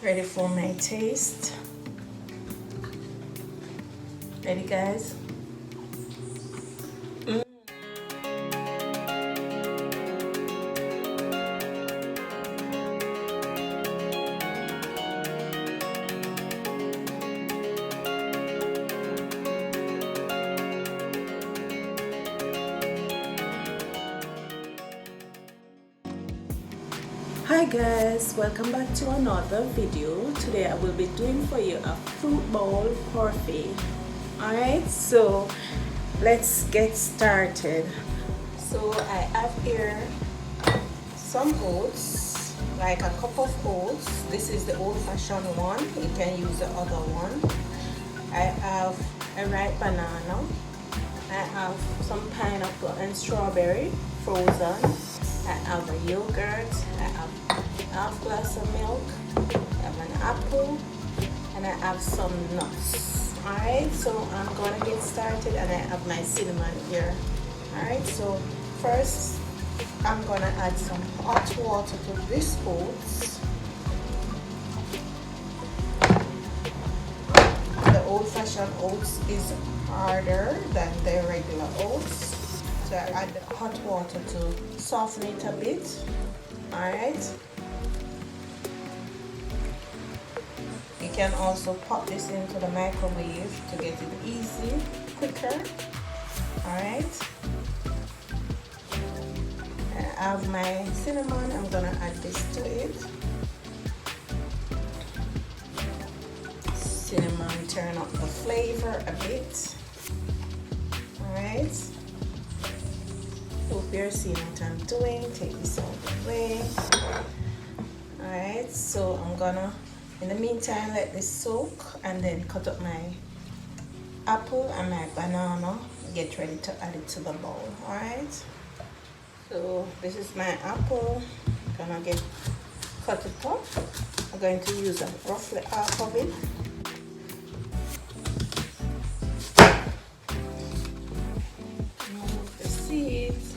Ready for my taste. Ready, guys? Hi guys, welcome back to another video. Today I will be doing for you a fruit bowl parfait. Alright, so let's get started. So I have here some oats, like a cup of oats. This is the old-fashioned one. You can use the other one. I have a ripe banana. I have some pineapple and strawberry frozen. I have a yogurt, I have half glass of milk, I have an apple, and I have some nuts. Alright, so I'm gonna get started, and I have my cinnamon here. Alright, so first I'm gonna add some hot water to this oats. The old-fashioned oats is harder than the regular oats. So I add the hot water to soften it a bit. Alright. You can also pop this into the microwave to get it easy, quicker. Alright. I have my cinnamon. I'm gonna add this to it. Cinnamon turn up the flavor a bit. Alright. Hope you're seeing what I'm doing. Take this out of the way. Alright, so I'm gonna, in the meantime, let this soak and then cut up my apple and my banana. Get ready to add it to the bowl. Alright, so this is my apple. Gonna cut it up. I'm going to use roughly half of it. Remove the seeds.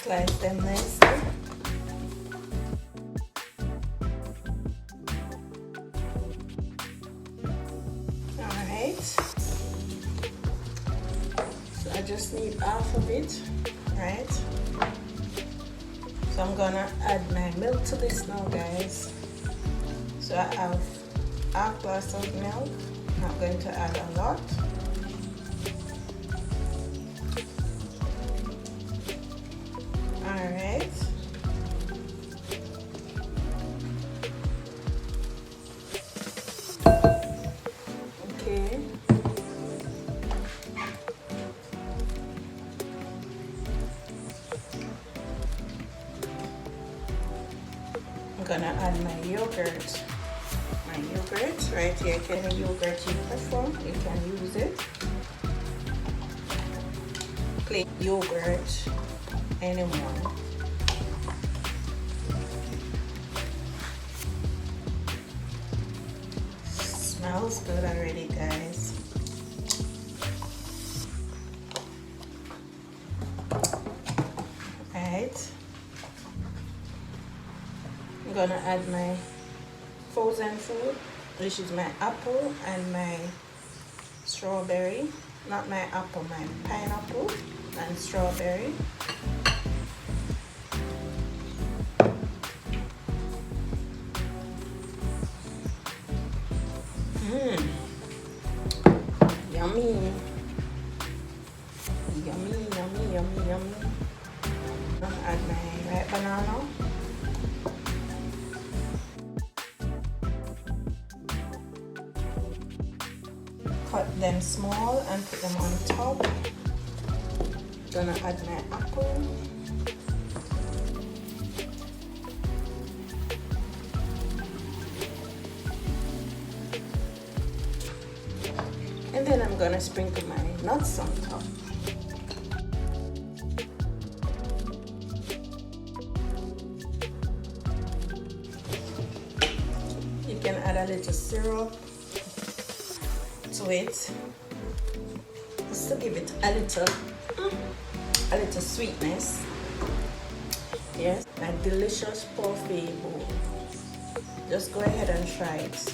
Slice them nicely. Alright, so I just need half of it, right? So I'm gonna add my milk to this now, guys. So I have half glass of milk. I'm not going to add a lot. Alright. Okay. I'm gonna add my yogurt. My yogurt right here. Any yogurt you prefer, you can use it. Plain yogurt. Anyone. Smells good already, guys. Alright. I'm gonna add my frozen food, which is my apple and my strawberry. Not my apple, my pineapple and strawberry. Yummy. Yummy, yummy, yummy, yummy. Add my ripe banana. Cut them small and put them on top. Gonna add my apple. And then I'm gonna sprinkle my nuts on top. You can add a little syrup to to it just to give it a little sweetness. Yes, my delicious parfait bowl. Just go ahead and try it.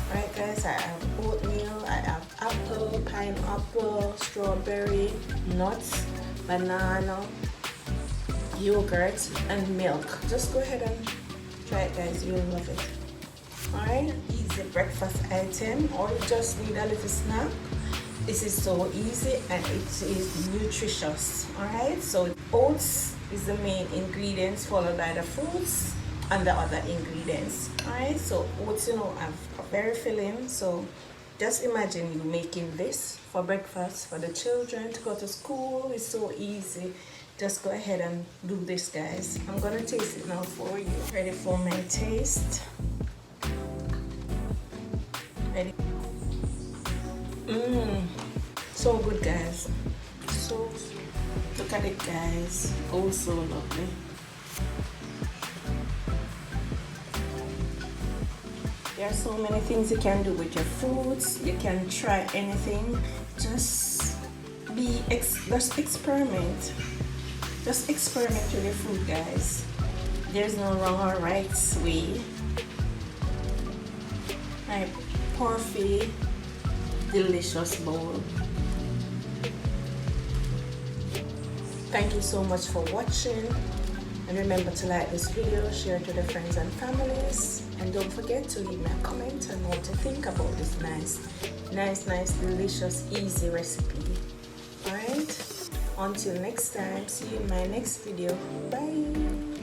Alright guys, I have oatmeal, I have apple, pineapple, strawberry, nuts, banana, yogurt, and milk. Just go ahead and try it guys, you'll love it. Alright, easy breakfast item, or you just need a little snack. This is so easy and it is nutritious. Alright, so oats is the main ingredients, followed by the fruits and the other ingredients. Alright, so oats, you know, are very filling. So just imagine you making this for breakfast for the children to go to school. It's so easy. Just go ahead and do this guys. I'm gonna taste it now for you. Ready for my taste. Ready? So good guys. So look at it guys. Oh, so lovely. There are so many things you can do with your fruits. You can try anything. Just experiment. Just experiment with your food guys. There's no wrong or right way. My parfait delicious bowl. Thank you so much for watching, and remember to like this video, share it with your friends and families, and don't forget to leave me a comment on what to think about this nice delicious easy recipe. Alright, until next time, see you in my next video. Bye.